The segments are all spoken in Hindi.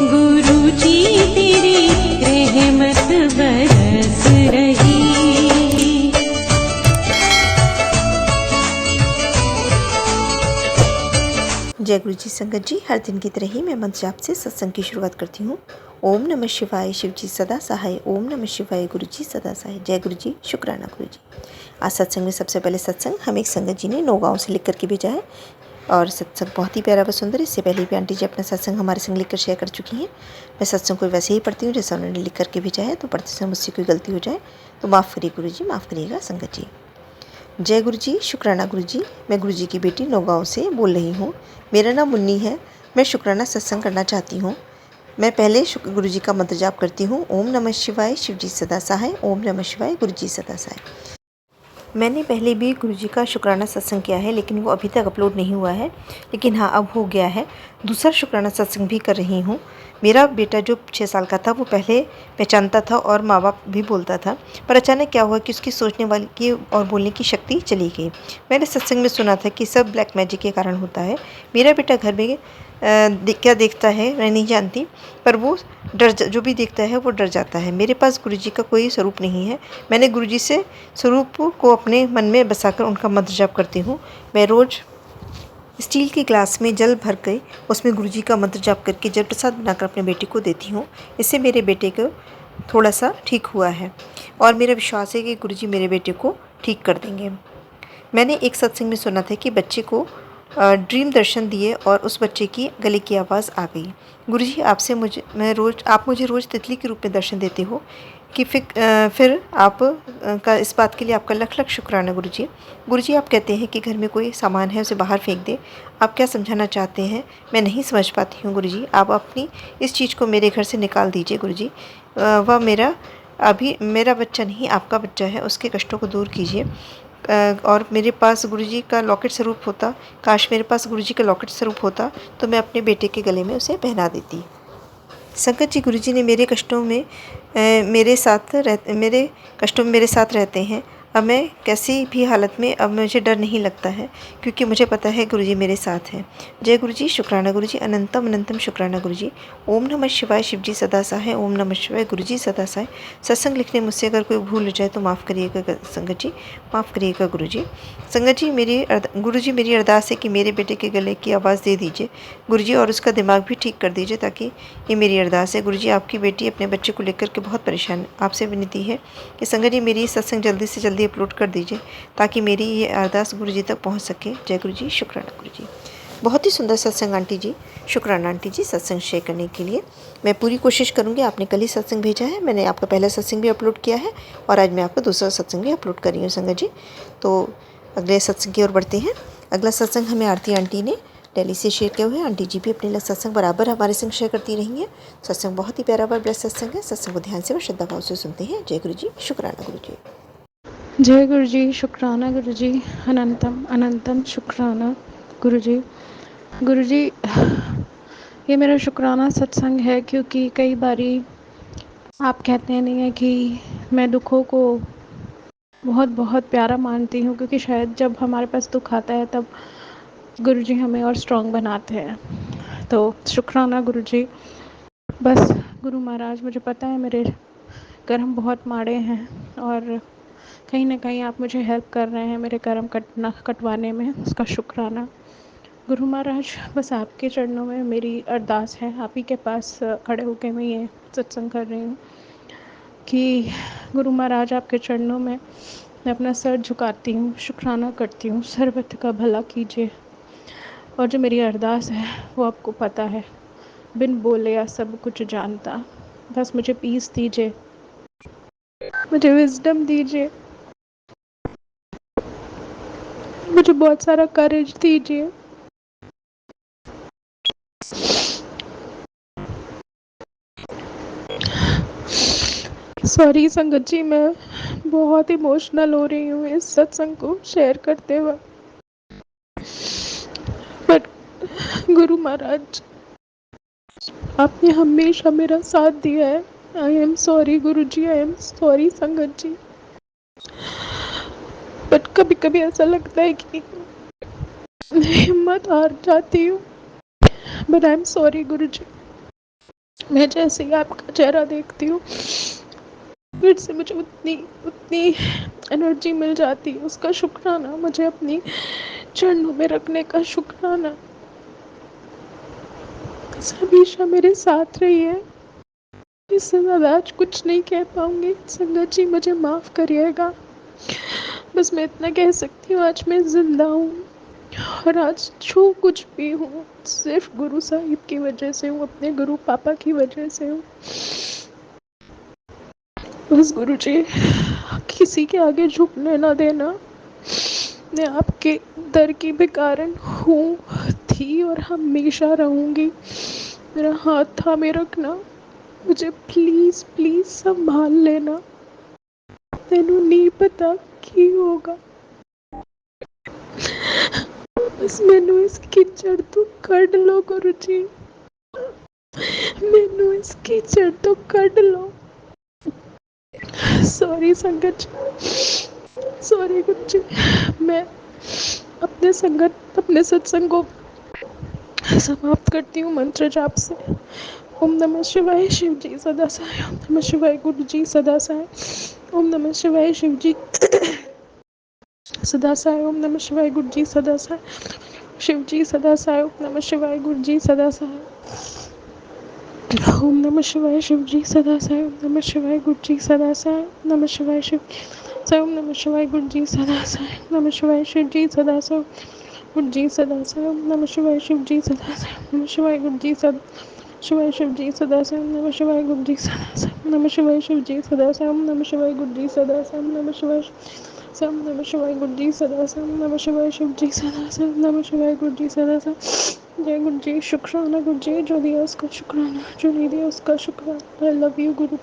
गुरु जी तेरी रहमत बरस रही। जय गुरु जी। संगत जी, हर दिन की तरह ही मैं मंत्र जाप से सत्संग की शुरुआत करती हूँ। ओम नमः शिवाय, शिव जी सदा सहाय। ओम नमः शिवाय, गुरु जी सदा सहाय। जय गुरु जी, शुक्राना गुरु जी। आज सत्संग में सबसे पहले सत्संग हमें एक संगत जी ने नौगांव से लिख करके भेजा है और सत्संग बहुत ही प्यारा व सुंदर। इससे पहले भी आंटी जी अपना सत्संग हमारे संग लिखकर शेयर कर चुकी हैं। मैं सत्संग को वैसे ही पढ़ती हूँ जैसा उन्होंने लिख करके भेजा है, तो पढ़ते समय मुझसे कोई गलती हो जाए तो माफ़ करिए गुरु जी, माफ़ करिएगा संगत जी। जय गुरु जी, शुक्राना गुरु जी। मैं गुरु जी की बेटी नौगांव से बोल रही हूँ। मेरा नाम मुन्नी है। मैं शुक्राना सत्संग करना चाहती हूँ। मैं पहले गुरु जी का मंत्र जाप करती हूँ। ओम नमः शिवाय, शिव जी सदा सहाय। ओम नमः शिवाय, गुरु जी सदा सहाय। मैंने पहले भी गुरु जी का शुक्राना सत्संग किया है, लेकिन वो अभी तक अपलोड नहीं हुआ है। लेकिन हाँ, अब हो गया है। दूसरा शुक्राना सत्संग भी कर रही हूँ। मेरा बेटा जो 6 साल का था वो पहले पहचानता था और माँ बाप भी बोलता था, पर अचानक क्या हुआ कि उसकी सोचने वाली की और बोलने की शक्ति चली गई। मैंने सत्संग में सुना था कि सब ब्लैक मैजिक के कारण होता है। मेरा बेटा घर में क्या देखता है मैं नहीं जानती, पर वो जो भी देखता है वो डर जाता है। मेरे पास गुरु जी का कोई स्वरूप नहीं है। मैंने गुरु जी से स्वरूप को अपने मन में बसाकर उनका मंत्र जाप करती हूँ। मैं रोज़ स्टील की ग्लास में जल भर के उसमें गुरु जी का मंत्र जाप करके जल प्रसाद बनाकर अपने बेटे को देती हूँ। इससे मेरे बेटे को थोड़ा सा ठीक हुआ है और मेरा विश्वास है कि गुरु जी मेरे बेटे को ठीक कर देंगे। मैंने एक सत्संग में सुना था कि बच्चे को ड्रीम दर्शन दिए और उस बच्चे की गले की आवाज़ आ गई। गुरुजी, आप मुझे रोज़ तितली के रूप में दर्शन देते हो कि फिर आप का इस बात के लिए आपका लख लख शुक्राना गुरुजी। गुरुजी, आप कहते हैं कि घर में कोई सामान है उसे बाहर फेंक दे। आप क्या समझाना चाहते हैं मैं नहीं समझ पाती हूँ गुरुजी। आप अपनी इस चीज़ को मेरे घर से निकाल दीजिए गुरुजी। वह मेरा बच्चा नहीं आपका बच्चा है, उसके कष्टों को दूर कीजिए। और मेरे पास गुरुजी का लॉकेट स्वरूप होता, काश मेरे पास गुरुजी का लॉकेट स्वरूप होता तो मैं अपने बेटे के गले में उसे पहना देती। संकट जी, गुरुजी ने मेरे कष्टों में मेरे कष्टों में मेरे साथ रहते हैं। अब मैं कैसी भी हालत में अब मुझे डर नहीं लगता है, क्योंकि मुझे पता है गुरुजी मेरे साथ हैं। जय गुरुजी, शुक्राना गुरुजी, अनंतम अनंतम शुक्राना गुरुजी। ओम नमः शिवाय, शिव जी सदा सहाय। ओम नमः शिवाय, गुरुजी सदा सहाय। सत्संग लिखने मुझसे अगर कोई भूल हो जाए तो माफ़ करिएगा संगत जी, माफ़ करिएगा गुरुजी। संगत जी, गुरुजी मेरी अरदास है कि मेरे बेटे के गले की आवाज़ दे दीजिए गुरुजी, और उसका दिमाग भी ठीक कर दीजिए, ताकि ये मेरी अरदास है। गुरुजी, आपकी बेटी अपने बच्चे को लेकर के बहुत परेशान है। आपसे विनती है कि संगत जी मेरी सत्संग जल्दी से जल्दी अपलोड कर दीजिए, ताकि मेरी ये अरदास गुरुजी तक पहुंच सके। जय गुरुजी, शुक्राना गुरुजी। बहुत ही सुंदर सत्संग आंटी जी, शुक्राना आंटी जी सत्संग शेयर करने के लिए। मैं पूरी कोशिश करूँगी। आपने कल ही सत्संग भेजा है, मैंने आपका पहला सत्संग भी अपलोड किया है और आज मैं आपका दूसरा सत्संग भी अपलोड कर रही हूँ संगत जी। तो अगले सत्संग की ओर बढ़ते हैं। अगला सत्संग हमें आरती आंटी ने दिल्ली से शेयर किया हुआ है। आंटी जी भी अपने सत्संग बराबर हमारे संग शेयर करती रही हैं। सत्संग बहुत ही प्यारा ब्लेस सत्संग है। सत्संग को ध्यान से और श्रद्धा भाव से सुनते हैं। जय गुरु जी, शुक्राना गुरु जी। जय गुरु जी, शुक्राना गुरु जी, अनंतम अनंतम शुक्राना गुरु जी। गुरु जी, ये मेरा शुक्राना सत्संग है, क्योंकि कई बारी आप कहते नहीं है कि मैं दुखों को बहुत बहुत प्यारा मानती हूँ, क्योंकि शायद जब हमारे पास दुख आता है तब गुरु जी हमें और स्ट्रॉन्ग बनाते हैं। तो शुक्राना गुरु जी। बस गुरु महाराज, मुझे पता है मेरे कर्म बहुत माड़े हैं और कहीं ना कहीं आप मुझे हेल्प कर रहे हैं मेरे कर्म कटवाने में, उसका शुक्राना। गुरु महाराज, बस आपके चरणों में मेरी अरदास है। आप ही के पास खड़े होकर मैं ये सत्संग कर रही हूँ कि गुरु महाराज, आपके चरणों में मैं अपना सर झुकाती हूँ, शुक्राना करती हूँ। सर्वत्र का भला कीजिए। और जो मेरी अरदास है वो आपको पता है, बिन बोले या सब कुछ जानता। बस मुझे पीस दीजिए, मुझे विजडम दीजिए, मुझे बहुत सारा करेज दीजिए। सॉरी संगत जी, मैं बहुत इमोशनल हो रही हूँ इस सत्संग को शेयर करते वक्त, बट गुरु महाराज, आपने हमेशा मेरा साथ दिया है। I am sorry Guru ji, I am sorry संगत जी, बट कभी कभी ऐसा लगता है कि मैं हिम्मत हार जाती हूँ। बट आई एम सॉरी गुरु जी। मैं जैसे ही आपका चेहरा देखती हूँ फिर से मुझे उतनी उतनी एनर्जी मिल जाती है। उसका शुक्राना, मुझे अपनी चरणों में रखने का शुक्राना। हमेशा मेरे साथ रही है। इससे ज़्यादा आज कुछ नहीं कह पाऊंगी। संगत जी मुझे माफ़ करिएगा। बस मैं इतना कह सकती हूँ, आज मैं ज़िंदा हूँ और आज जो कुछ भी हूँ सिर्फ गुरु साहिब की वजह से हूँ, अपने गुरु पापा की वजह से हूँ। बस गुरु जी किसी के आगे झुकने ना देना। मैं आपके दर की भिखारन हूँ, थी और हमेशा रहूँगी। मेरा हाथ थामे रखना। मुझे प्लीज़ प्लीज़ संभाल लेना। तेनू नहीं पता की होगा। बस मैनू इस कीचड़ तो कढ़ लो गुरु जी। मैनू इस कीचड़ तो कढ़ लो। सॉरी संगत जी, सॉरी गुरु जी। मैं अपने सत्संग को समाप्त करती हूँ मंत्र जाप से। ओम नमः शिवाय शिव जी सदा सहाय। ओम नमः शिवाय गुरु जी सदा सहाय। ओम नमः शिवाय शिव जी सदा सहाय। ओम नमः शिवाय गुरु जी सदा सहाय। शिव जी सदा सहाय। ओम नमः शिवाय गुरु जी सदा सहाय। ओम नमः शिवाय शिव जी सदा सहाय। ओम नमः शिवाय गुरु जी सदा सहाय। ओम नमः शिवाय शिव सहाय। ओम नमः शिवाय गुरु जी सदा सहाय। ओम नमः शिवाय शिव जी सदा सहाय। गुरु जी सदा सहाय। ओम नमः शिवाय शिव जी सदा सहाय। ओम नमः शिवाय गुरु जी सदा शिवाय शिव जी सदा सहाय। ओम नमः शिवाय गुरु जी सदा सहाय। ओम नमः शिवाय शिव जी सदा सहाय। ओम नमः शिवाय गुरु जी सदा सहाय। ओम नमः शिवाय ओम नमः शिवाय गुरु जी सदा सहाय। ओम नमः शिवाय शिव जी सदा सहाय। ओम नमः शिवाय गुरु जी सदा सहाय। जय गुरु जी। शुक्राना गुरु जी, जो दिया उसका शुक्राना, जो नहीं दिया उसका शुक्राना। आई लव यू गुरु।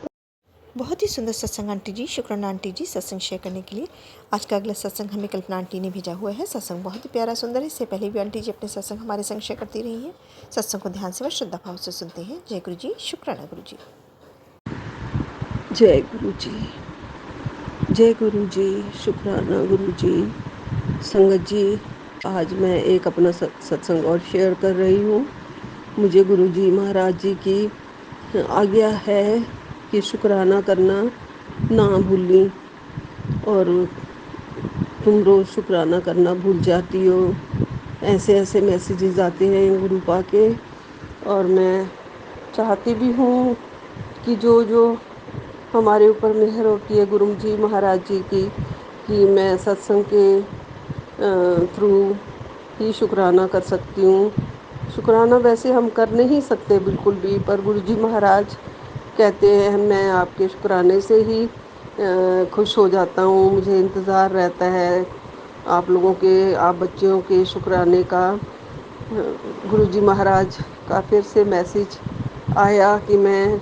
बहुत ही सुंदर सत्संग आंटी जी, शुक्राना आंटी जी सत्संग शेयर करने के लिए। आज का अगला सत्संग हमें कल्पना आंटी ने भेजा हुआ है। सत्संग बहुत ही प्यारा सुंदर है। इससे पहले भी आंटी जी अपने सत्संग हमारे संग शेयर करती रही हैं। सत्संग को ध्यान से व श्रद्धा भाव से सुनते हैं। जय गुरु जी, शुक्राना गुरु जी। जय गुरु जी, जय गुरु जी, शुक्राना गुरु जी। संगत जी, आज मैं एक अपना सत्संग और शेयर कर रही हूँ। मुझे गुरु जी महाराज जी की आज्ञा है कि शुक्राना करना ना भूलें, और तुम रोज़ शुक्राना करना भूल जाती हो। ऐसे ऐसे मैसेजेस आते हैं गुरु पा के, और मैं चाहती भी हूँ कि जो जो हमारे ऊपर मेहर होती है गुरु जी महाराज जी की, कि मैं सत्संग के थ्रू ही शुक्राना कर सकती हूँ। शुक्राना वैसे हम कर नहीं सकते बिल्कुल भी, पर गुरु जी महाराज कहते हैं मैं आपके शुक्राने से ही खुश हो जाता हूँ। मुझे इंतज़ार रहता है आप लोगों के, आप बच्चों के शुक्राने का। गुरु जी महाराज का फिर से मैसेज आया कि मैं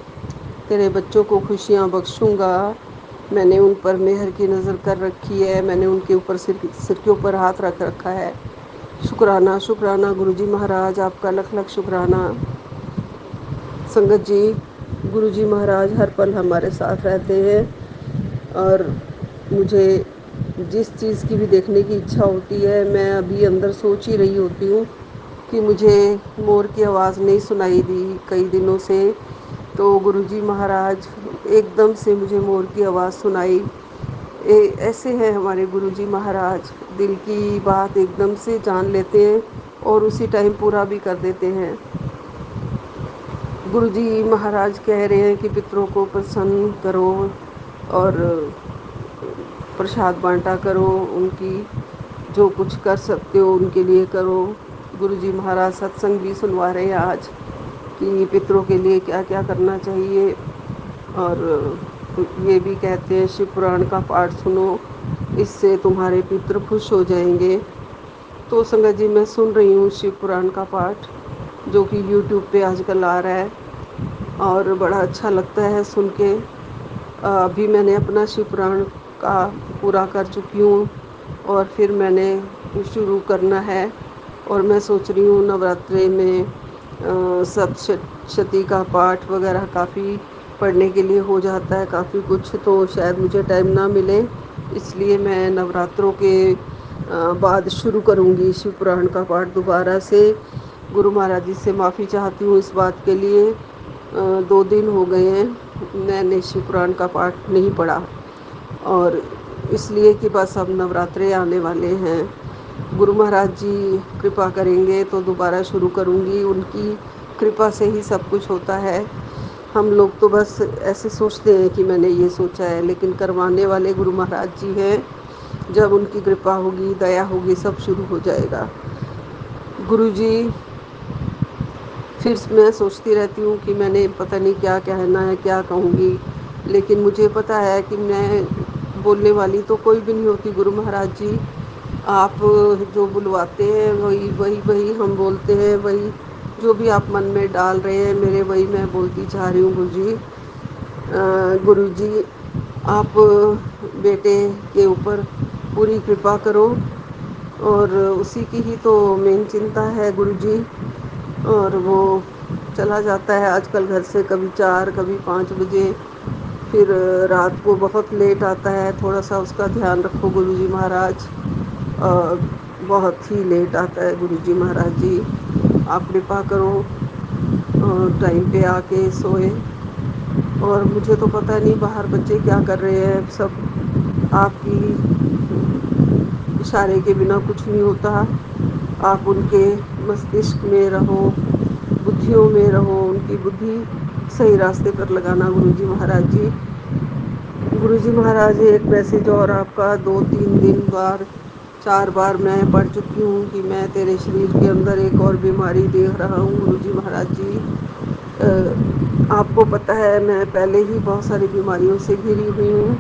तेरे बच्चों को खुशियाँ बख्शूँगा। मैंने उन पर मेहर की नज़र कर रखी है, मैंने उनके ऊपर सिर के ऊपर हाथ रख रखा है। शुक्राना शुक्राना गुरु जी महाराज, आपका लख लख शुक्राना। संगत जी, गुरु जी महाराज हर पल हमारे साथ रहते हैं, और मुझे जिस चीज़ की भी देखने की इच्छा होती है, मैं अभी अंदर सोच ही रही होती हूँ कि मुझे मोर की आवाज़ नहीं सुनाई दी कई दिनों से, तो गुरुजी महाराज एकदम से मुझे मोर की आवाज़ सुनाई। ऐसे हैं हमारे गुरुजी महाराज, दिल की बात एकदम से जान लेते हैं और उसी टाइम पूरा भी कर देते हैं। गुरुजी महाराज कह रहे हैं कि पितरों को प्रसन्न करो और प्रसाद बांटा करो, उनकी जो कुछ कर सकते हो उनके लिए करो। गुरुजी महाराज सत्संग भी सुनवा रहे हैं आज कि पितरों के लिए क्या क्या करना चाहिए, और ये भी कहते हैं शिव पुराण का पाठ सुनो, इससे तुम्हारे पितृ खुश हो जाएंगे। तो संगत जी, मैं सुन रही हूँ शिव पुराण का पाठ, जो कि यूट्यूब पे आजकल आ रहा है, और बड़ा अच्छा लगता है सुन के। अभी मैंने अपना शिव पुराण का पूरा कर चुकी हूँ, और फिर मैंने शुरू करना है। और मैं सोच रही हूँ नवरात्रे में सप्तशती का पाठ वगैरह काफ़ी पढ़ने के लिए हो जाता है, काफ़ी कुछ, तो शायद मुझे टाइम ना मिले, इसलिए मैं नवरात्रों के बाद शुरू करूँगी शिव पुराण का पाठ दोबारा से। गुरु महाराज जी से माफ़ी चाहती हूँ इस बात के लिए। 2 दिन हो गए हैं मैंने शिव पुराण का पाठ नहीं पढ़ा, और इसलिए कि बस अब नवरात्रे आने वाले हैं। गुरु महाराज जी कृपा करेंगे तो दोबारा शुरू करूँगी। उनकी कृपा से ही सब कुछ होता है। हम लोग तो बस ऐसे सोचते हैं कि मैंने ये सोचा है, लेकिन करवाने वाले गुरु महाराज जी हैं। जब उनकी कृपा होगी, दया होगी, सब शुरू हो जाएगा। गुरु जी, फिर मैं सोचती रहती हूँ कि मैंने पता नहीं क्या कहना है, क्या कहूँगी, लेकिन मुझे पता है कि मैं बोलने वाली तो कोई भी नहीं होती। गुरु महाराज जी आप जो बुलवाते हैं वही वही वही हम बोलते हैं, वही जो भी आप मन में डाल रहे हैं मेरे, वही मैं बोलती जा रही हूँ। गुरु जी आप बेटे के ऊपर पूरी कृपा करो, और उसी की ही तो मेन चिंता है गुरु जी। और वो चला जाता है आजकल घर से कभी 4 कभी 5 बजे, फिर रात को बहुत लेट आता है। थोड़ा सा उसका ध्यान रखो गुरु जी महाराज। बहुत ही लेट आता है गुरु जी महाराज जी, आप कृपा करो टाइम पे आके सोए। और मुझे तो पता नहीं बाहर बच्चे क्या कर रहे हैं, सब आपकी इशारे के बिना कुछ नहीं होता। आप उनके मस्तिष्क में रहो, बुद्धियों में रहो, उनकी बुद्धि सही रास्ते पर लगाना गुरु जी महाराज जी। गुरु जी महाराज एक मैसेज और आपका 2-3 दिन बार 4 बार मैं पढ़ चुकी हूँ कि मैं तेरे शरीर के अंदर एक और बीमारी देख रहा हूँ गुरु जी महाराज जी। आपको पता है मैं पहले ही बहुत सारी बीमारियों से घिरी हुई हूँ।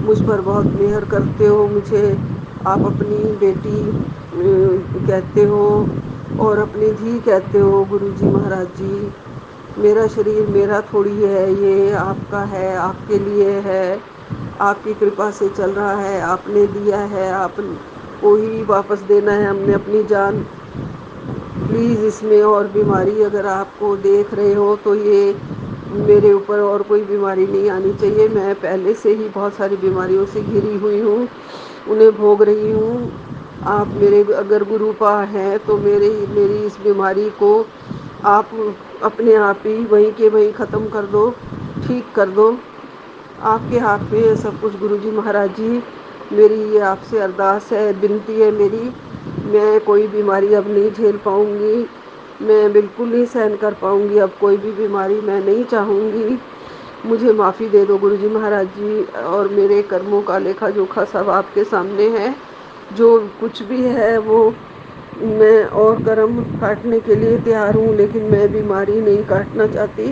मुझ पर बहुत मेहर करते हो, मुझे आप अपनी बेटी कहते हो और अपनी धी कहते हो गुरु जी महाराज जी। मेरा शरीर मेरा थोड़ी है, ये आपका है, आपके लिए है, आपकी कृपा से चल रहा है, आपने दिया है, आपको ही वापस देना है हमने अपनी जान। प्लीज़ इसमें और बीमारी अगर आपको देख रहे हो तो ये मेरे ऊपर और कोई बीमारी नहीं आनी चाहिए। मैं पहले से ही बहुत सारी बीमारियों से घिरी हुई हूँ, उन्हें भोग रही हूँ। आप मेरे अगर गुरुपा हैं तो मेरी इस बीमारी को आप अपने आप ही वहीं के वहीं ख़त्म कर दो, ठीक कर दो। आपके हाथ में है सब कुछ गुरु जी महाराज जी। मेरी ये आपसे अरदास है, विनती है मेरी। मैं कोई बीमारी अब नहीं झेल पाऊँगी, मैं बिल्कुल नहीं सहन कर पाऊँगी अब कोई भी बीमारी, मैं नहीं चाहूँगी। मुझे माफ़ी दे दो गुरु जी महाराज जी, और मेरे कर्मों का लेखा जोखा सब आपके सामने है। जो कुछ भी है वो मैं और कर्म काटने के लिए तैयार हूँ, लेकिन मैं बीमारी नहीं काटना चाहती।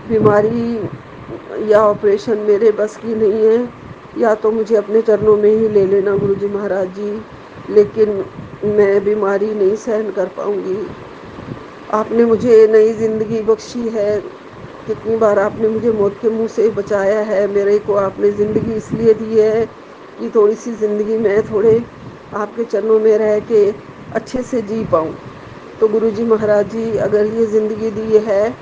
बीमारी या ऑपरेशन मेरे बस की नहीं है, या तो मुझे अपने चरणों में ही ले लेना गुरु जी महाराज जी, लेकिन मैं बीमारी नहीं सहन कर पाऊँगी। आपने मुझे नई ज़िंदगी बख्शी है, कितनी बार आपने मुझे मौत के मुंह से बचाया है। मेरे को आपने ज़िंदगी इसलिए दी है कि थोड़ी सी ज़िंदगी में थोड़े आपके चरणों में रह के अच्छे से जी पाऊँ। तो गुरु जी महाराज जी अगर ये ज़िंदगी दी है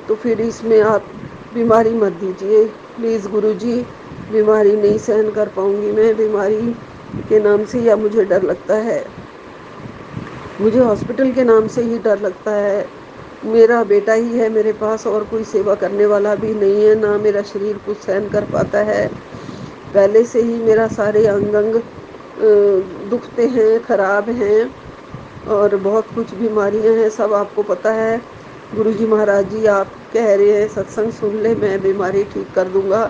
तो फिर इसमें आप बीमारी मत दीजिए प्लीज़ गुरु जी। बीमारी नहीं सहन कर पाऊँगी मैं, बीमारी के नाम से या मुझे डर लगता है, मुझे हॉस्पिटल के नाम से ही डर लगता है। मेरा बेटा ही है मेरे पास, और कोई सेवा करने वाला भी नहीं है, ना मेरा शरीर कुछ सहन कर पाता है। पहले से ही मेरा सारे अंग अंग दुखते हैं, खराब हैं, और बहुत कुछ बीमारियां हैं, सब आपको पता है। गुरु जी महाराज जी आप कह रहे हैं सत्संग सुन ले, मैं बीमारी ठीक कर दूंगा,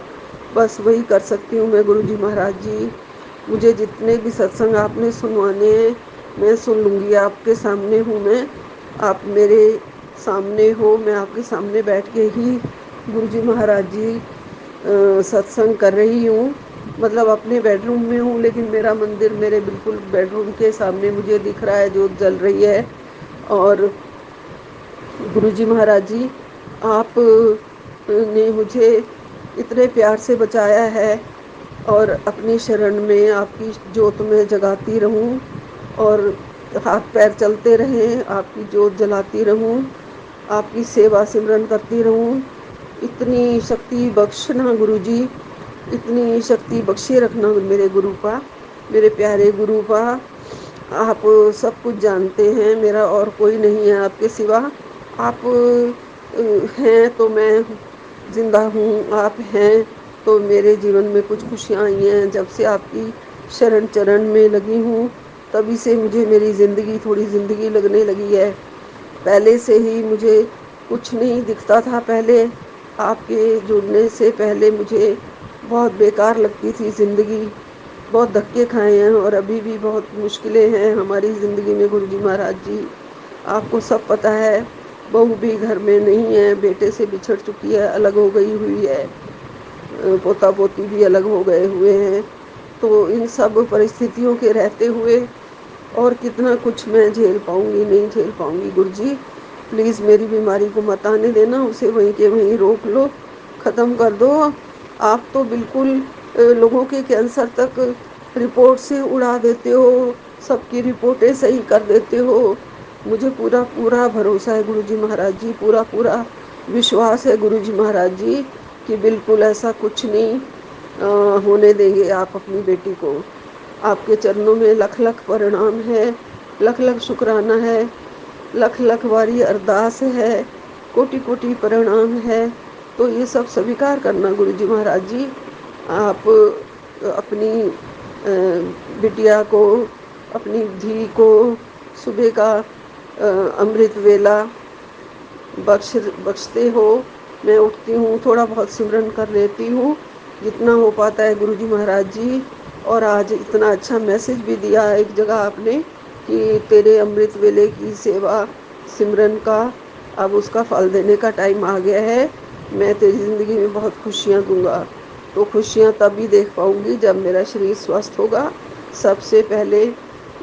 बस वही कर सकती हूँ मैं गुरु जी महाराज जी। मुझे जितने भी सत्संग आपने सुनवाने हैं मैं सुन लूँगी। आपके सामने हूँ मैं, आप मेरे सामने हो, मैं आपके सामने बैठ के ही गुरु जी महाराज जी सत्संग कर रही हूँ। मतलब अपने बेडरूम में हूँ, लेकिन मेरा मंदिर मेरे बिल्कुल बेडरूम के सामने मुझे दिख रहा है, जोत जल रही है। और गुरु जी महाराज जी आप ने मुझे इतने प्यार से बचाया है, और अपनी शरण में आपकी जोत में जगाती रहूं, और हाथ पैर चलते रहें, आपकी जोत जलाती रहूं, आपकी सेवा सिमरन करती रहूं। इतनी शक्ति बख्शना गुरु जी, इतनी शक्ति बख्शे रखना मेरे गुरुपा, मेरे प्यारे गुरुपा। आप सब कुछ जानते हैं, मेरा और कोई नहीं है आपके सिवा। आप हैं तो मैं ज़िंदा हूँ, आप हैं तो मेरे जीवन में कुछ खुशियाँ आई हैं। जब से आपकी शरण चरण में लगी हूँ, तभी से मुझे मेरी ज़िंदगी थोड़ी ज़िंदगी लगने लगी है। पहले से ही मुझे कुछ नहीं दिखता था। पहले आपके जुड़ने से पहले मुझे बहुत बेकार लगती थी ज़िंदगी। बहुत धक्के खाए हैं और अभी भी बहुत मुश्किलें हैं हमारी ज़िंदगी में गुरुजी महाराज जी। आपको सब पता है, बहू भी घर में नहीं है, बेटे से बिछड़ चुकी है, अलग हो गई हुई है। पोता पोती भी अलग हो गए हुए हैं। तो इन सब परिस्थितियों के रहते हुए और कितना कुछ मैं झेल पाऊँगी, नहीं झेल पाऊँगी। गुरुजी प्लीज़ मेरी बीमारी को मत आने देना, उसे वहीं के वहीं रोक लो, ख़त्म कर दो। आप तो बिल्कुल लोगों के कैंसर तक रिपोर्ट से उड़ा देते हो, सबकी रिपोर्टें सही कर देते हो। मुझे पूरा पूरा भरोसा है गुरुजी महाराज जी, पूरा पूरा विश्वास है गुरुजी महाराज जी कि बिल्कुल ऐसा कुछ नहीं होने देंगे आप अपनी बेटी को। आपके चरणों में लख लख प्रणाम है, लख लख शुक्राना है, लख लख बारी अरदास है, कोटि कोटि प्रणाम है। तो ये सब स्वीकार करना गुरुजी महाराज जी। आप अपनी बिटिया को, अपनी धी को सुबह का अमृत वेला बख्शते हो। मैं उठती हूँ, थोड़ा बहुत सिमरन कर लेती हूँ, जितना हो पाता है गुरुजी महाराज जी। और आज इतना अच्छा मैसेज भी दिया एक जगह आपने कि तेरे अमृत वेले की सेवा सिमरन का अब उसका फल देने का टाइम आ गया है। मैं तेरी ज़िंदगी में बहुत खुशियाँ दूंगा। तो खुशियाँ तभी देख पाऊँगी जब मेरा शरीर स्वस्थ होगा। सबसे पहले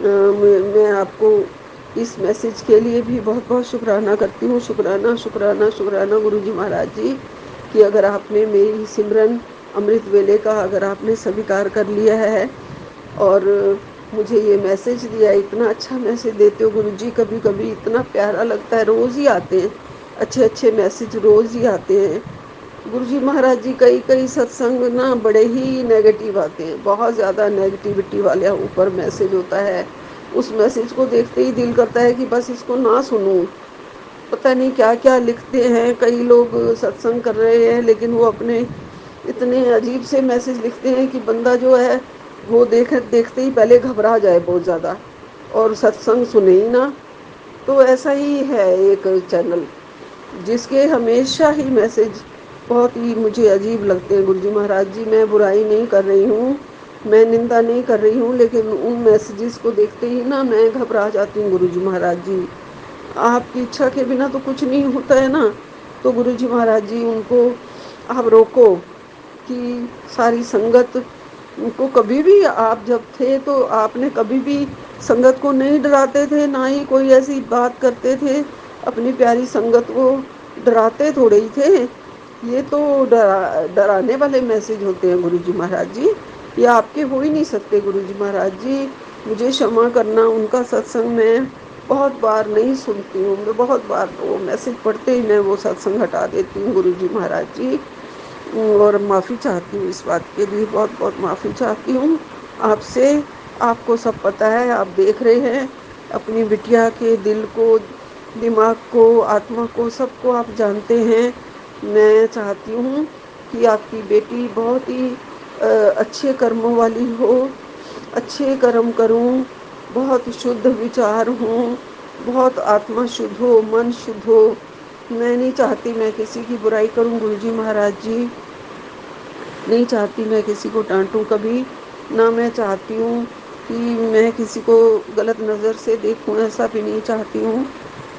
मैं आपको इस मैसेज के लिए भी बहुत बहुत शुक्राना करती हूँ। शुक्राना शुक्राना शुक्राना गुरुजी महाराज जी कि अगर आपने मेरी सिमरन अमृत वेले का अगर आपने स्वीकार कर लिया है और मुझे ये मैसेज दिया, इतना अच्छा मैसेज देते हो गुरुजी। कभी कभी इतना प्यारा लगता है, रोज़ ही आते हैं अच्छे अच्छे मैसेज, रोज़ ही आते हैं गुरुजी महाराज जी। कई कई सत्संग ना बड़े ही नेगेटिव आते हैं, बहुत ज़्यादा नेगेटिविटी वाले ऊपर मैसेज होता है। उस मैसेज को देखते ही दिल करता है कि बस इसको ना सुनूं। पता नहीं क्या क्या लिखते हैं कई लोग, सत्संग कर रहे हैं लेकिन वो अपने इतने अजीब से मैसेज लिखते हैं कि बंदा जो है वो देखते ही पहले घबरा जाए बहुत ज़्यादा और सत्संग सुने ही ना। तो ऐसा ही है एक चैनल जिसके हमेशा ही मैसेज बहुत ही मुझे अजीब लगते हैं गुरुजी महाराज जी। मैं बुराई नहीं कर रही हूँ, मैं निंदा नहीं कर रही हूँ, लेकिन उन मैसेजेस को देखते ही ना मैं घबरा जाती हूँ गुरुजी महाराज जी। आपकी इच्छा के बिना तो कुछ नहीं होता है ना। तो गुरुजी महाराज जी उनको आप रोको कि सारी संगत को, कभी भी आप जब थे तो आपने कभी भी संगत को नहीं डराते थे, ना ही कोई ऐसी बात करते थे। अपनी प्यारी संगत को डराते थोड़े ही थे। ये तो डराने वाले मैसेज होते हैं गुरुजी महाराज जी। ये आपके हो ही नहीं सकते गुरुजी महाराज जी। मुझे क्षमा करना, उनका सत्संग मैं बहुत बार नहीं सुनती हूँ। मैं बहुत बार वो मैसेज पढ़ते ही मैं वो सत्संग हटा देती हूँ गुरुजी महाराज जी। और माफ़ी चाहती हूँ इस बात के लिए, बहुत बहुत माफ़ी चाहती हूँ आपसे। आपको सब पता है, आप देख रहे हैं अपनी बिटिया के दिल को, दिमाग को, आत्मा को, सबको आप जानते हैं। मैं चाहती हूँ कि आपकी बेटी बहुत ही अच्छे कर्मों वाली हो, अच्छे कर्म करूँ, बहुत शुद्ध विचार हों, बहुत आत्मा शुद्ध हो, मन शुद्ध हो। मैं नहीं चाहती मैं किसी की बुराई करूं गुरुजी महाराज जी, नहीं चाहती मैं किसी को डांटूं कभी, ना मैं चाहती हूँ कि मैं किसी को गलत नज़र से देखूं, ऐसा भी नहीं चाहती हूँ।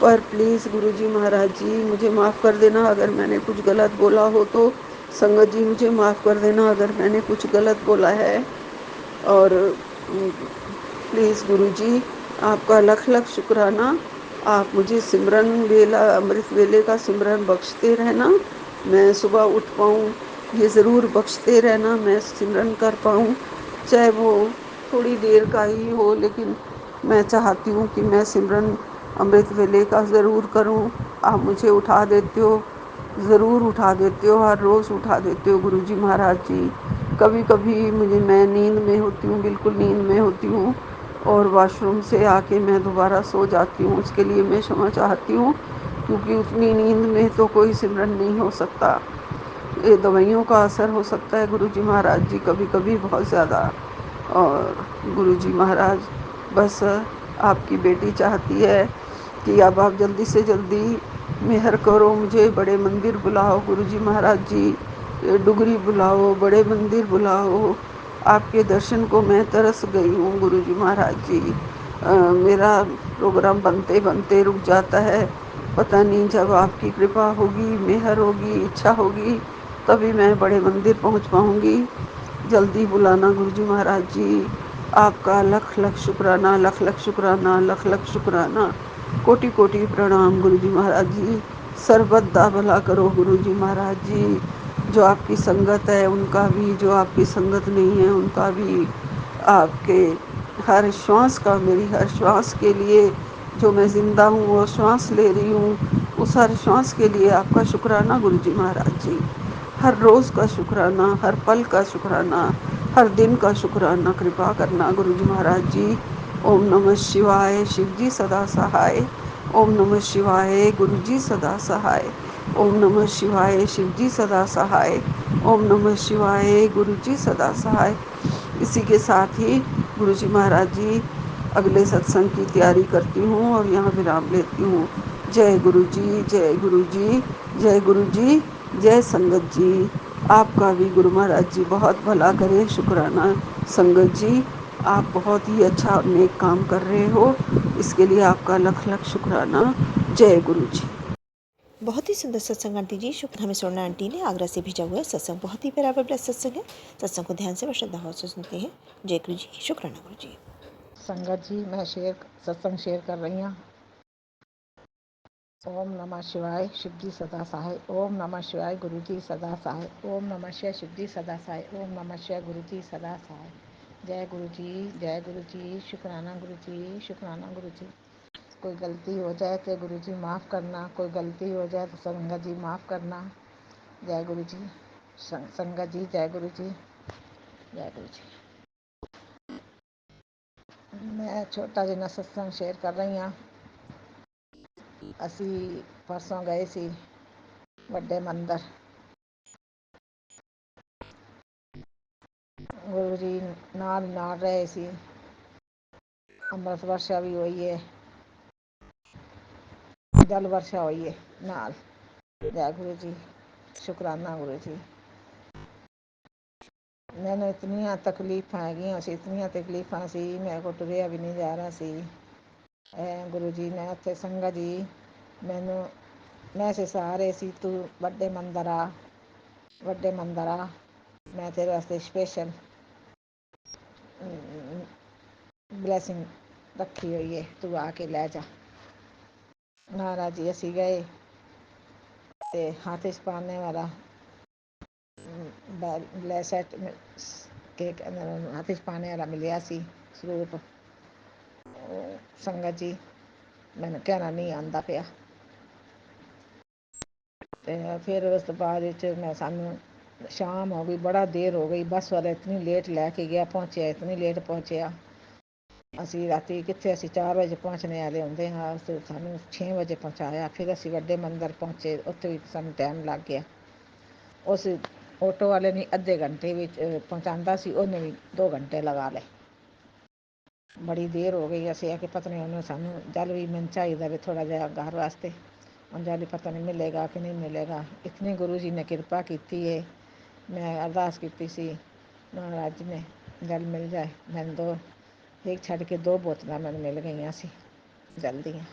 पर प्लीज़ गुरुजी महाराज जी मुझे माफ़ कर देना अगर मैंने कुछ गलत बोला हो तो। संगत जी मुझे माफ़ कर देना अगर मैंने कुछ गलत बोला है। और प्लीज़ गुरुजी आपका लख लख शुक्राना। आप मुझे सिमरन वेला, अमृत वेले का सिमरन बख्शते रहना। मैं सुबह उठ पाऊँ ये ज़रूर बख्शते रहना, मैं सिमरन कर पाऊँ, चाहे वो थोड़ी देर का ही हो, लेकिन मैं चाहती हूँ कि मैं सिमरन अमृत वेले का ज़रूर करूँ। आप मुझे उठा देते हो, ज़रूर उठा देते हो, हर रोज़ उठा देते हो गुरुजी महाराज जी। कभी कभी मैं नींद में होती हूँ, बिल्कुल नींद में होती हूँ और वॉशरूम से आके मैं दोबारा सो जाती हूँ, उसके लिए मैं क्षमा चाहती हूँ। क्योंकि उतनी नींद में तो कोई सिमरन नहीं हो सकता। ये दवाइयों का असर हो सकता है गुरुजी महाराज जी, कभी कभी बहुत ज़्यादा। और गुरुजी महाराज, बस आपकी बेटी चाहती है कि अब आप जल्दी से जल्दी मेहर करो, मुझे बड़े मंदिर बुलाओ गुरुजी महाराज जी, डुगरी बुलाओ, बड़े मंदिर बुलाओ। आपके दर्शन को मैं तरस गई हूँ गुरुजी महाराज जी। मेरा प्रोग्राम बनते बनते रुक जाता है, पता नहीं जब आपकी कृपा होगी, मेहर होगी, इच्छा होगी, तभी मैं बड़े मंदिर पहुँच पाऊँगी। जल्दी बुलाना गुरुजी महाराज जी। आपका लख लख शुक्राना, लख लख शुक्राना, लख लख शुक्राना, कोटि कोटि प्रणाम गुरुजी महाराज जी। सर्वदा भला करो गुरुजी महाराज जी। जो आपकी संगत है उनका भी, जो आपकी संगत नहीं है उनका भी, आपके हर श्वास का, मेरी हर श्वास के लिए, जो मैं ज़िंदा हूँ वो श्वास ले रही हूँ, उस हर श्वास के लिए आपका शुक्राना गुरुजी महाराज जी। हर रोज़ का शुक्राना, हर पल का शुक्राना, हर दिन का शुक्राना कृपा करना गुरुजी महाराज जी। ओम नमः शिवाय, शिव जी सदा सहाय। ओम नमः शिवाय, गुरु जी सदा सहाय। ओम नमः शिवाय, शिव जी सदा सहाय। ओम नमः शिवाय, गुरु जी सदा सहाय। इसी के साथ ही गुरु जी महाराज जी, अगले सत्संग की तैयारी करती हूँ और यहाँ विराम लेती हूँ। जय गुरु जी, जय गुरु जी, जय गुरु जी, जय संगत जी। आपका भी गुरु महाराज जी बहुत भला करें। शुक्राना संगत जी, आप बहुत ही अच्छा और नेक काम कर रहे हो, इसके लिए आपका लख लख शुक्राना। जय गुरु जी। बहुत ही सुंदर सत्संग आंटी जी। शुक्र, हमें सोना आंटी ने आगरा से भेजा हुआ है सत्संग। बहुत ही प्यारा प्लस सत्संग है। सत्संग को ध्यान से व श्रद्धा भाव से सुनते हैं। जय गुरु जी, शुक्राना गुरु जी। संगत जी, मैं सत्संग शेयर कर रही हूँ। ओम नमः शिवाय, शिव जी सदा सहाय। ओम नमः शिवाय, गुरु जी सदा सहाय। ओम नमः शिवाय, शिव जी सदा सहाय। ओम नमः शिवाय, गुरु जी सदा सहाय। जय गुरु जी, जय गुरु जी, शुक्राना गुरु जी, शुक्राना गुरु जी। कोई गलती हो जाए तो गुरु जी माफ़ करना, कोई गलती हो जाए तो संगत जी माफ़ करना। जय गुरु जी। संगत जी, जय गुरु जी, जय गुरु जी। मैं छोटा जिहा सत्संग शेयर कर रही ਹਾਂ। ਅਸੀਂ ਪਰਸੋਂ ਗਏ ਸੀ ਵੱਡੇ ਮੰਦਰ। ਗੁਰੂ ਜੀ ਨਾਲ ਰਹੇ ਸੀ। ਅੰਮ੍ਰਿਤ ਵਰਸ਼ਾ ਵੀ ਹੋਈ ਹੈ, ਜਲ ਵਰਸ਼ਾ ਹੋਈ ਹੈ ਨਾਲ। ਜੈ ਗੁਰੂ ਜੀ, ਸ਼ੁਕਰਾਨਾ ਗੁਰੂ ਜੀ। ਮੈਨੂੰ ਇਤਨੀਆਂ ਤਕਲੀਫਾਂ ਹੈਗੀਆਂ ਸੀ, ਇਤਨੀਆਂ ਤਕਲੀਫਾਂ ਸੀ, ਮੇਰੇ ਕੋਲ ਤੁਰਿਆ ਵੀ ਨਹੀਂ ਜਾ ਰਿਹਾ ਸੀ। ਗੁਰੂ ਜੀ ਨੇ ਉੱਥੇ ਸੰਗਤ ਜੀ ਮੈਨੂੰ ਮੈਸੇਜ ਆ ਰਹੇ ਸੀ, ਤੂੰ ਵੱਡੇ ਮੰਦਰ ਆ, ਵੱਡੇ ਮੰਦਰ ਆ, ਮੈਂ ਤੇਰੇ ਵਾਸਤੇ ਸਪੈਸ਼ਲ ਬਲੈਸਿੰਗ ਰੱਖੀ ਹੋਈ ਹੈ, ਤੂੰ ਆ ਕੇ ਲੈ ਜਾ। ਮਹਾਰਾਜ ਜੀ ਅਸੀਂ ਗਏ ਤੇ ਹੱਥ 'ਚ ਪਾਣੇ ਵਾਲਾ ਬਲੈਸਟ ਕੇ ਹੱਥ 'ਚ ਪਾਣੇ ਵਾਲਾ ਮਿਲਿਆ ਸੀ ਸਰੂਪ। ਸੰਗਤ ਜੀ ਮੈਨੂੰ ਕਹਿਣਾ ਨਹੀਂ ਆਉਂਦਾ ਪਿਆ। ਤੇ ਫਿਰ ਉਸ ਤੋਂ ਬਾਅਦ ਵਿੱਚ ਸਾਨੂੰ ਸ਼ਾਮ ਹੋ ਗਈ, ਬੜਾ ਦੇਰ ਹੋ ਗਈ। ਬੱਸ ਵਾਲਾ ਇਤਨੀ ਲੇਟ ਲੈ ਕੇ ਗਿਆ, ਪਹੁੰਚਿਆ ਇਤਨੀ ਲੇਟ ਪਹੁੰਚਿਆ। ਅਸੀਂ ਰਾਤੀ ਕਿੱਥੇ, ਅਸੀਂ 4 ਵਜੇ ਪਹੁੰਚਣੇ ਵਾਲੇ ਹੁੰਦੇ ਹਾਂ, ਸਾਨੂੰ 6 ਵਜੇ ਪਹੁੰਚਾਇਆ। ਫਿਰ ਅਸੀਂ ਵੱਡੇ ਮੰਦਰ ਪਹੁੰਚੇ, ਉੱਥੇ ਵੀ ਸਾਨੂੰ ਟਾਈਮ ਲੱਗ ਗਿਆ। ਉਸ ਆਟੋ ਵਾਲੇ ਨੇ ਅੱਧੇ ਘੰਟੇ ਵਿੱਚ ਪਹੁੰਚਾਉਂਦਾ ਸੀ, ਉਹਨੇ ਵੀ 2 ਘੰਟੇ ਲਗਾ ਲਏ। ਬੜੀ ਦੇਰ ਹੋ ਗਈ। ਅਸੀਂ ਆ ਕੇ ਪਤਾ ਨਹੀਂ ਉਹਨੂੰ, ਸਾਨੂੰ ਜਲ ਵੀ ਮੈਨੂੰ ਚਾਹੀਦਾ ਵੀ ਥੋੜ੍ਹਾ ਜਿਹਾ ਘਰ ਵਾਸਤੇ, ਹੁਣ ਜਲ ਪਤਾ ਨਹੀਂ ਮਿਲੇਗਾ ਕਿ ਨਹੀਂ ਮਿਲੇਗਾ। ਇਤਨੀ ਗੁਰੂ ਜੀ ਨੇ ਕਿਰਪਾ ਕੀਤੀ ਹੈ। ਮੈਂ ਅਰਦਾਸ ਕੀਤੀ ਸੀ ਮਹਾਰਾਜ ਜੀ ਨੇ ਜਲ ਮਿਲ ਜਾਏ ਮੈਨੂੰ। ਇੱਕ ਛੱਡ ਕੇ 2 ਬੋਤਲਾਂ ਮੈਨੂੰ ਮਿਲ ਗਈਆਂ ਸੀ ਜਲ ਦੀਆਂ।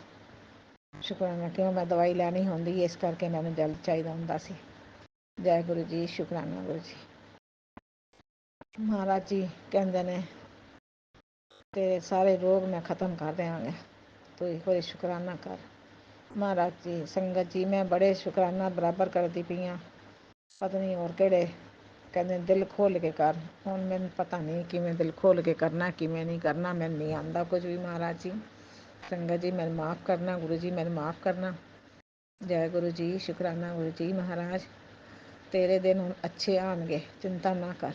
ਸ਼ੁਕਰਾਨਾ, ਕਿਉਂ ਮੈਂ ਦਵਾਈ ਲੈਣੀ ਹੁੰਦੀ, ਇਸ ਕਰਕੇ ਮੈਨੂੰ ਜਲ ਚਾਹੀਦਾ ਹੁੰਦਾ ਸੀ। ਜੈ ਗੁਰੂ ਜੀ, ਸ਼ੁਕਰਾਨਾ ਗੁਰੂ ਜੀ। ਮਹਾਰਾਜ ਜੀ ਕਹਿੰਦੇ ਨੇ ਤੇਰੇ ਸਾਰੇ ਰੋਗ ਮੈਂ ਖ਼ਤਮ ਕਰ ਦਿਆਂਗਾ, ਤੂੰ ਇੱਕ ਵਾਰੀ ਸ਼ੁਕਰਾਨਾ ਕਰ। ਮਹਾਰਾਜ ਜੀ, ਸੰਗਤ ਜੀ, ਮੈਂ ਬੜੇ ਸ਼ੁਕਰਾਨਾ ਬਰਾਬਰ ਕਰਦੀ ਪਈ ਹਾਂ। ਪਤਾ ਨਹੀਂ ਹੋਰ ਕਿਹੜੇ ਕਹਿੰਦੇ ਦਿਲ ਖੋਲ੍ਹ ਕੇ ਕਰ। ਹੁਣ ਮੈਨੂੰ ਪਤਾ ਨਹੀਂ ਕਿਵੇਂ ਦਿਲ ਖੋਲ੍ਹ ਕੇ ਕਰਨਾ, ਕਿਵੇਂ ਨਹੀਂ ਕਰਨਾ, ਮੈਨੂੰ ਨਹੀਂ ਆਉਂਦਾ ਕੁਝ ਵੀ। ਮਹਾਰਾਜ ਜੀ, ਸੰਗਤ ਜੀ ਮੈਨੂੰ ਮਾफ़ ਕਰਨਾ, ਗੁਰੂ ਜੀ ਮੈਨੂੰ ਮਾफ़ ਕਰਨਾ। ਜੈ ਗੁਰੂ ਜੀ, ਸ਼ੁਕਰਾਨਾ ਗੁਰੂ ਜੀ। ਮਹਾਰਾਜ ਤੇਰੇ ਦਿਨ ਹੁਣ ਅੱਛੇ ਆਉਣਗੇ, ਚਿੰਤਾ ਨਾ ਕਰ।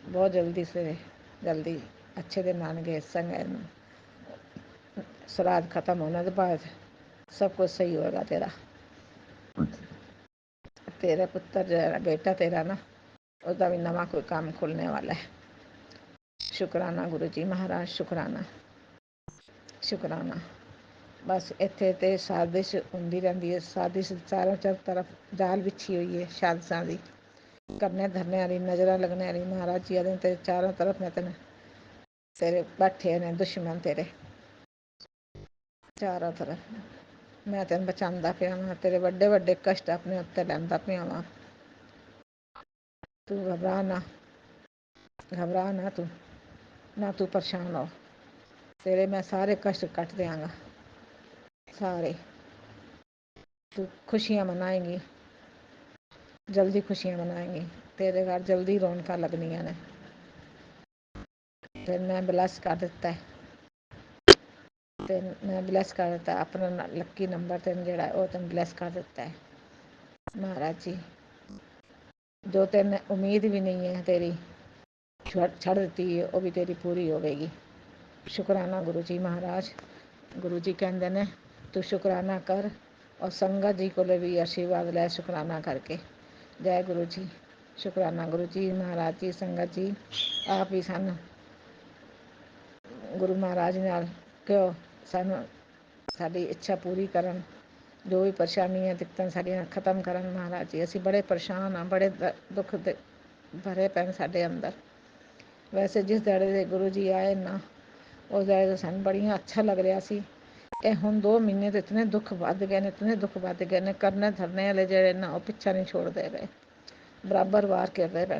ਬਹੁਤ ਜਲਦੀ ਸਵੇਰੇ ਜਲਦੀ ਅੱਛੇ ਦਿਨ ਆਉਣਗੇ। ਸੰਗਤ ਸ਼ਰਾਧ ਖਤਮ ਹੋਣ ਦੇ ਬਾਅਦ सब कुछ सही होगा तेरा। तेरा पुत्र जो है बेटा तेरा ना, उसका भी नवा कोई काम खुलने वाला है। शुकराना गुरु जी महाराज, शुकराना शुकराना। बस ਇੱਥੇ ਤੇ ਸਾਜ਼ਿਸ਼ ਹੁੰਦੀ ਰਹਿੰਦੀ ਹੈ, ਸਾਜ਼ਿਸ਼ ਚਾरों तरफ जाल बिछी हुई है साजिशां ਦੀ, करने धरने वाली, नज़रां लगने वाली। महाराज जी आदि तेरे चारों तरफ मैं तेरे बैठे ने दुश्मन तेरे चारों तरफ। मैं तेन बचांदा पिया वां, तेरे वड्डे वड्डे कष्ट अपने उत्ते लैंदा पिया वां। तू घबरा ना, घबरा ना तू, ना तू परेशान हो। तेरे मैं सारे कष्ट कट देंगा, सारे। तू खुशियाँ मनाएंगी, जल्दी खुशियाँ मनाएंगी। तेरे घर जल्दी रौनकां लगनियां ने। ते मैं ब्लैस कर दिता है, ते मैं ब्लैस कर दिता अपना लक्की नंबर तेन जेड़ा वो तेन ब्लैस कर दिता है। महाराज जी जो तेन उम्मीद भी नहीं है तेरी छड़ दी है, वो भी तेरी पूरी होगी। शुकराना गुरु जी महाराज। गुरु जी कहते ने तू शुकराना कर और संगत जी को भी आशीर्वाद लै शुकराना करके। जय गुरु जी, शुकराना गुरु जी महाराज जी। संगत जी आप भी सानू गुरु महाराज नाल कहो, सानू साडी इच्छा पूरी करन, जो भी परेशानियां दिक्कतां साडियां खत्म करन। महाराज जी असीं बड़े परेशान हाँ, बड़े दुख भरे पैन साडे अंदर। वैसे जिस दैड़े दे गुरु जी आए ना, उस दैड़े तो सानू बड़ियां अच्छा लग रहा सी। ਇਹ ਹੁਣ 2 ਮਹੀਨੇ तो इतने दुख ਵੱਧ गए ने, इतने दुख ਵੱਧ गए ने। करने धरने वाले ਜਿਹੜੇ ना, ਉਹ ਪਿੱਛਾ नहीं छोड़ते रहे, बराबर वार करते पए।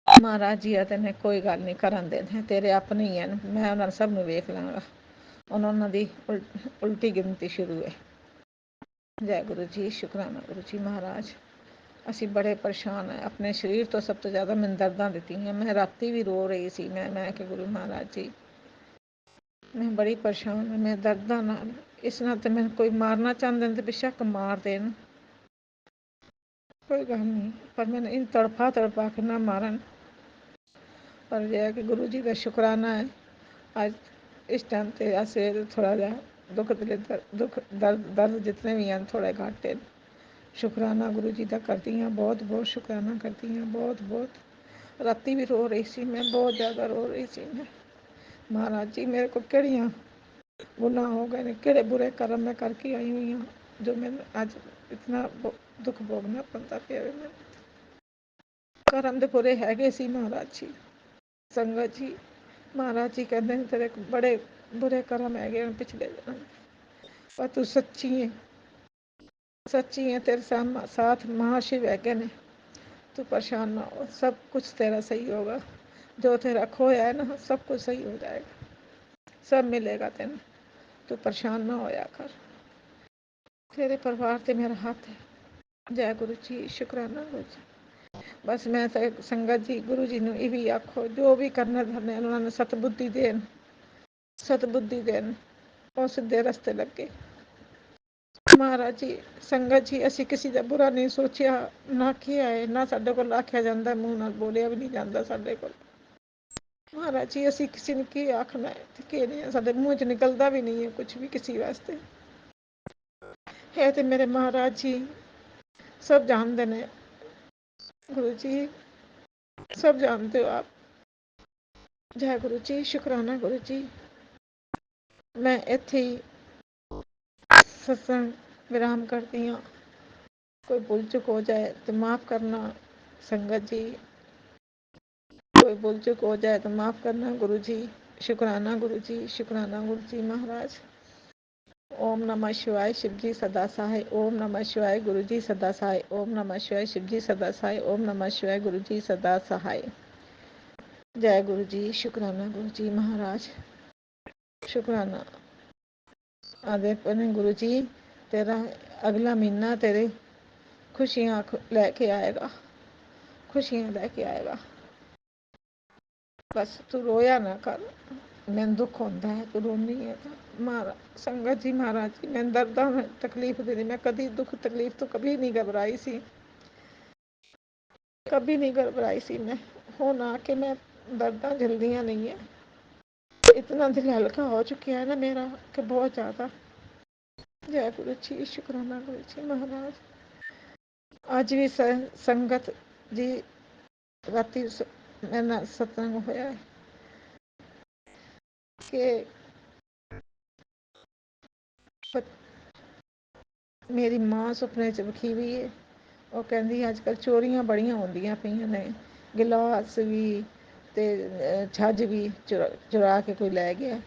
महाराज जी आते ने कोई गल नहीं करन देने, तेरे अपने ही हैं, मैं उन्होंने सब नूं वेख लांगा। उन्होंने दी उल्टी गिनती शुरू है। जय गुरु जी, शुकराना गुरु जी महाराज। असी बड़े परेशान हैं अपने शरीर तो। सब तो ज़्यादा मैंने दर्दां दित्तियां। मैं राती भी रो रही सी। मैं कि गुरु महाराज जी मैं बड़ी परेशान हूँ, मैं दर्दां नाल। इस नाल तो मैंने कोई मारना चाहते हैं तो बेशक मार देन, कोई गल नहीं, पर मैंने इन तड़फा तड़फा के ना मारन। पर यह है कि गुरु जी का शुकराना है आज इस टाइम ते अस थोड़ा जा दुख दर्द जितने भी हैं थोड़े घट हैं। शुकराना गुरु जी का करती हैं, बहुत बहुत शुकराना करती हैं, बहुत बहुत। राती भी रो रही सी मैं, बहुत ज़्यादा रो रही सी मैं। महाराज जी मेरे को किहड़ियां गुनाह हो गए ने, किहड़े बुरे कर्म मैं करके आई हुई हूँ जो मैंने आज इतना दुख भोगना पड़ता पिया। मैं कर्म तो बुरे हैगे सी महाराज जी। संगत जी महाराज जी कहते हैं तेरे बड़े बुरे कर्म हैगे पिछले जन्म, पर तू सच्ची है, सच्ची है। तेरे साथ महाशिव हैगे ने। तू परेशान ना हो, सब कुछ तेरा सही होगा। जो तेरा खोया है ना, सब कुछ सही हो जाएगा, सब मिलेगा तेन। तू परेशान ना होया कर, तेरे परिवार ते मेरा हाथ है। जय गुरु जी, शुकराना गुरु जी। बस मैं तो संगत जी गुरु जी ने भी आखो, जो भी करना धरने उन्होंने सतबुद्धि देन, सतबुद्धि देन, और सीधे रस्ते लगे। महाराज जी संगत जी असी किसी का बुरा नहीं सोचा ना किया है, ना साडे कोल आख्या जाता, मूँह नाल बोलिया भी नहीं जाता साडे कोल। महाराज जी असी किसी ने की आखना है कि नहीं, साडे मूँह च निकलता भी नहीं है कुछ भी किसी वास्ते। है तो मेरे महाराज जी सब जानते ने, गुरु जी सब जानते हो आप। जय गुरु जी, शुकराना गुरु जी। मैं इत्थे ही सत्संग विराम करती हूँ। कोई भूल चुक हो जाए तो माफ़ करना संगत जी, कोई भूल चुक हो जाए तो माफ़ करना गुरु जी। शुकराना गुरु जी, शुकराना गुरु जी महाराज। ओम नमः शिवाय, शिव जी सदा सहाय। ओम नमः शिवाय, गुरु जी सदा सहाय। ओम नमः शिवाय, शिव जी सदा सहाय। ओम नमः शिवाय, गुरु जी सदा सहाय। जय गुरु जी, शुकराना गुरु जी महाराज, शुकराना। आदे अपने गुरु जी तेरा अगला महीना तेरे खुशियाँ लेके आएगा, खुशियाँ लेके आएगा। बस तू रोया ना कर, मैंने दुख होता है तू रोनी है तो। महाराज संगत जी महाराज जी मैंने दर्दा में तकलीफ दे दी। मैं कभी दुख तकलीफ तो कभी नहीं घबराई सी, कभी नहीं घबराई सी मैं। हो ना कि मैं दर्दा झलदियाँ नहीं है। इतना दिल हल्का हो चुका है ना मेरा कि बहुत ज़्यादा। जय गुरु जी, शुक्राना गुरु जी महाराज। ਅੱਜ ਵੀ ਸੰਗਤ ਜੀ ਰਾਤੀ ਮੇਰੇ ਨਾਲ ਸਤਸੰਗ ਹੋਇਆ ਕਿ ਮੇਰੀ ਮਾਂ ਸੁਪਨੇ 'ਚ ਵਿਖੀ ਵੀ ਹੈ। ਉਹ ਕਹਿੰਦੀ ਅੱਜ ਕੱਲ੍ਹ ਚੋਰੀਆਂ ਬੜੀਆਂ ਹੁੰਦੀਆਂ ਪਈਆਂ ਨੇ, ਗਿਲਾਸ ਵੀ ਤੇ ਛੱਜ ਵੀ ਚੁਰਾ ਕੇ ਕੋਈ ਲੈ ਗਿਆ।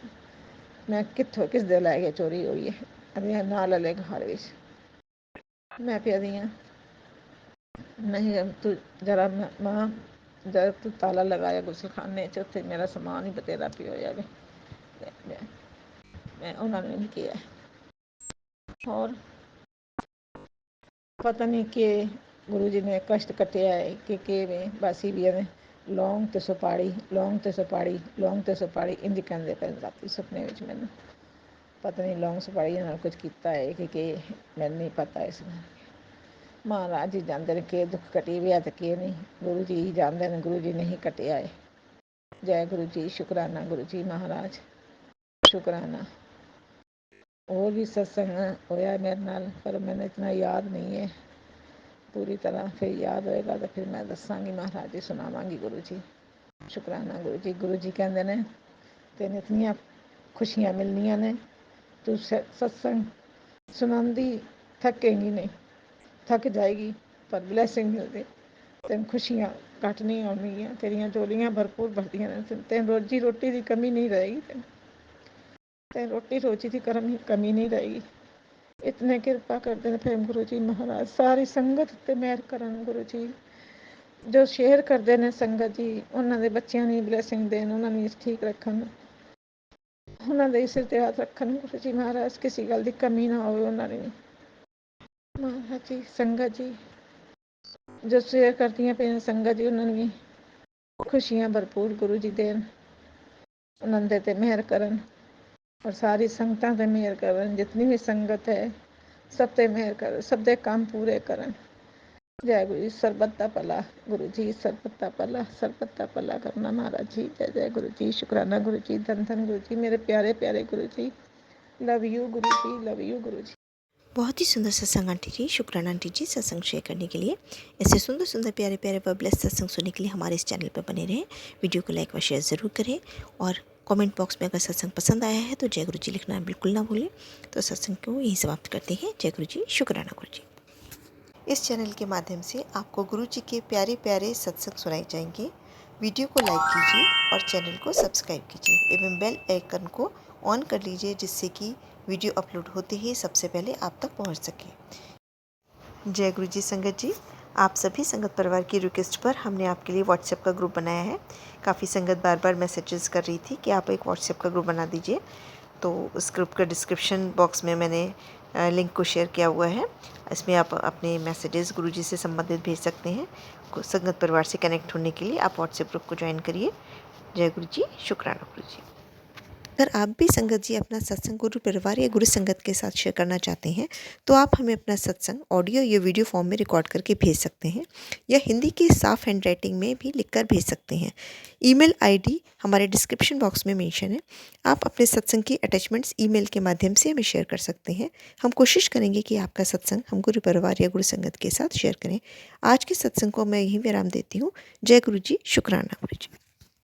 ਮੈਂ ਕਿੱਥੋਂ ਕਿਸ ਦੇ ਲੈ ਕੇ ਚੋਰੀ ਹੋਈ ਹੈ? ਅਦੀਆਂ ਨਾਲ ਵਾਲੇ ਘਰ ਵਿੱਚ ਮੈਂ ਪਿਆਦੀ ਹਾਂ। ਨਹੀਂ ਤੂੰ ਜਰਾ ਮਾਂ, ਜਦ ਤੂੰ ਤਾਲਾ ਲਗਾਇਆ ਗੁਸਲਖਾਨੇ 'ਚ, ਉੱਥੇ ਮੇਰਾ ਸਮਾਨ ਹੀ ਬਥੇਰਾ ਪਿਆ ਹੋਇਆ ਵੇ। ਮੈਂ ਉਹਨਾਂ ਨੂੰ ਨਹੀਂ ਕਿਹਾ। ਹੋਰ ਪਤਾ ਨਹੀਂ ਕਿ ਗੁਰੂ ਜੀ ਨੇ ਕਸ਼ਟ ਕੱਟਿਆ ਹੈ ਕਿ ਕਿਵੇਂ। ਬਾਸੀ ਵੀ ਐਵੇਂ ਲੌਂਗ ਤੇ ਸੁਪਾੜੀ, ਲੌਂਗ ਤੇ ਸੁਪਾੜੀ, ਲੌਂਗ ਤੇ ਸੁਪਾੜੀ ਇੰਝ ਕਹਿੰਦੇ ਪਏ ਰਾਤੀ ਸੁਪਨੇ ਵਿੱਚ ਮੈਨੂੰ। ਪਤਾ ਨਹੀਂ ਲੌਂਗ ਸੁਪਾੜੀ ਨਾਲ ਕੁਝ ਕੀਤਾ ਹੈ ਕਿ ਮੈਨੂੰ ਨਹੀਂ ਪਤਾ। ਇਸ ਨਾਲ ਮਹਾਰਾਜ ਜੀ ਜਾਣਦੇ ਨੇ ਕਿ ਦੁੱਖ ਕੱਟੀ ਵੀ ਹੈ ਤੇ ਕਿ ਨਹੀਂ। ਗੁਰੂ ਜੀ ਜਾਣਦੇ ਨੇ, ਗੁਰੂ ਜੀ ਨੇ ਹੀ ਕੱਟਿਆ ਹੈ। ਜੈ ਗੁਰੂ ਜੀ, ਸ਼ੁਕਰਾਨਾ ਗੁਰੂ ਜੀ ਮਹਾਰਾਜ, ਸ਼ੁਕਰਾਨਾ। ਹੋਰ ਵੀ ਸਤਸੰਗ ਹੋਇਆ ਮੇਰੇ ਨਾਲ, ਪਰ ਮੈਨੂੰ ਇਤਨਾ ਯਾਦ ਨਹੀਂ ਹੈ ਪੂਰੀ ਤਰ੍ਹਾਂ। ਫਿਰ ਯਾਦ ਹੋਏਗਾ ਤਾਂ ਫਿਰ ਮੈਂ ਦੱਸਾਂਗੀ, ਮਹਾਰਾਜ ਜੀ ਸੁਣਾਵਾਂਗੀ। ਗੁਰੂ ਜੀ ਸ਼ੁਕਰਾਨਾ ਗੁਰੂ ਜੀ। ਗੁਰੂ ਜੀ ਕਹਿੰਦੇ ਨੇ ਤੈਨੂੰ ਇਤਨੀਆਂ ਖੁਸ਼ੀਆਂ ਮਿਲਣੀਆਂ ਨੇ, ਤੂੰ ਸਤਸੰਗ ਸੁਣਾਉਂਦੀ ਥੱਕੇਂਗੀ ਨਹੀਂ, ਥੱਕ ਜਾਏਗੀ ਪਰ ਬਲੈਸਿੰਗ ਮਿਲਦੀ। ਤੈਨੂੰ ਖੁਸ਼ੀਆਂ ਘੱਟ ਨਹੀਂ ਆਉਣਗੀਆਂ, ਤੇਰੀਆਂ ਝੋਲੀਆਂ ਭਰਪੂਰ ਭਰਦੀਆਂ ਨੇ। ਤੈਨੂੰ ਰੋਜੀ ਰੋਟੀ ਦੀ ਕਮੀ ਨਹੀਂ ਰਹੇਗੀ, ਤੈਨੂੰ ਰੋਟੀ ਰੋਜੀ ਦੀ ਕਮੀ ਨਹੀਂ ਰਹੇਗੀ। ਇਤਨੇ ਕਿਰਪਾ ਕਰਦੇ ਨੇ ਫਿਰ ਗੁਰੂ ਜੀ ਮਹਾਰਾਜ। ਸਾਰੀ ਸੰਗਤ ਉੱਤੇ ਮਿਹਰ ਕਰਨ ਗੁਰੂ ਜੀ। ਜੋ ਸ਼ੇਅਰ ਕਰਦੇ ਨੇ ਸੰਗਤ ਜੀ, ਉਹਨਾਂ ਦੇ ਬੱਚਿਆਂ ਨੂੰ ਬਲੈਸਿੰਗ ਦੇਣ, ਉਹਨਾਂ ਨੂੰ ਠੀਕ ਰੱਖਣ, ਉਹਨਾਂ ਦੇ ਸਿਰ ਤੇ ਹੱਥ ਰੱਖਣ ਗੁਰੂ ਜੀ ਮਹਾਰਾਜ। ਕਿਸੇ ਗੱਲ ਦੀ ਕਮੀ ਨਾ ਹੋਵੇ ਉਹਨਾਂ ਦੀ ਮਹਾਰਾਜ ਜੀ। ਸੰਗਤ ਜੀ ਜੋ ਸ਼ੇਅਰ ਕਰਦੀਆਂ ਪਈਆਂ ਸੰਗਤ ਜੀ, ਉਹਨਾਂ ਨੂੰ ਵੀ ਖੁਸ਼ੀਆਂ ਭਰਪੂਰ ਗੁਰੂ ਜੀ ਦੇਣ, ਉਹਨਾਂ ਦੇ ਤੇ ਮਿਹਰ ਕਰਨ ਔਰ ਸਾਰੀ ਸੰਗਤਾਂ ਤੇ ਮਿਹਰ ਕਰਨ। ਜਿਤਨੀ ਵੀ ਸੰਗਤ ਹੈ ਸਭ ਤੇ ਮਿਹਰ ਕਰਨ, ਸਭ ਦੇ ਕੰਮ ਪੂਰੇ ਕਰਨ। ਜੈ ਗੁਰੂ ਜੀ। ਸਰਬਤ ਦਾ ਭਲਾ ਗੁਰੂ ਜੀ, ਸਰਬਤ ਦਾ ਭਲਾ, ਸਰਬਤ ਦਾ ਭਲਾ ਕਰਨਾ ਮਹਾਰਾਜ ਜੀ। ਜੈ ਜੈ ਗੁਰੂ ਜੀ, ਸ਼ੁਕਰਾਨਾ ਗੁਰੂ ਜੀ, ਧੰਨ ਧੰਨ गुरु जी, मेरे प्यारे प्यारे गुरु जी। Love you Guru ji, love you गुरु जी। बहुत ही सुंदर सत्संग आंटी जी, शुक्राना आंटी जी सत्संग शेयर करने के लिए। ऐसे सुंदर सुंदर प्यारे प्यारे व ब्लेस सत्संग सुनने के लिए हमारे इस चैनल पर बने रहें। वीडियो को लाइक व शेयर ज़रूर करें और कमेंट बॉक्स में अगर सत्संग पसंद आया है तो जय गुरु जी लिखना बिल्कुल ना भूलें। तो सत्संग को यहीं समाप्त करते हैं। जय गुरु जी, शुक्राना गुरु जी। इस चैनल के माध्यम से आपको गुरु जी के प्यारे प्यारे सत्संग सुनाए जाएंगे। वीडियो को लाइक कीजिए और चैनल को सब्सक्राइब कीजिए एवं बेल आइकन को ऑन कर लीजिए, जिससे कि वीडियो अपलोड होते ही सबसे पहले आप तक पहुंच सके। जय गुरु जी। संगत जी, आप सभी संगत परिवार की रिक्वेस्ट पर हमने आपके लिए व्हाट्सएप का ग्रुप बनाया है। काफ़ी संगत बार बार मैसेजेस कर रही थी कि आप एक व्हाट्सएप का ग्रुप बना दीजिए, तो उस ग्रुप का डिस्क्रिप्शन बॉक्स में मैंने लिंक को शेयर किया हुआ है। इसमें आप अपने मैसेजेस गुरुजी से संबंधित भेज सकते हैं। संगत परिवार से कनेक्ट होने के लिए आप व्हाट्सएप ग्रुप को ज्वाइन करिए। जय गुरु जी, शुक्राना गुरु जी। अगर आप भी संगत जी अपना सत्संग गुरु परिवार या गुरु संगत के साथ शेयर करना चाहते हैं तो आप हमें अपना सत्संग ऑडियो या वीडियो फॉर्म में रिकॉर्ड करके भेज सकते हैं, या हिंदी की साफ हैंड राइटिंग में भी लिखकर भेज सकते हैं। ईमेल आईडी हमारे डिस्क्रिप्शन बॉक्स में मेंशन है। आप अपने सत्संग की अटैचमेंट्स ईमेल के माध्यम से हमें शेयर कर सकते हैं। हम कोशिश करेंगे कि आपका सत्संग हम गुरु परिवार या गुरु संगत के साथ शेयर करें। आज के सत्संग को मैं यहीं विराम देती हूँ। जय गुरु जी, शुक्राना गुरु जी।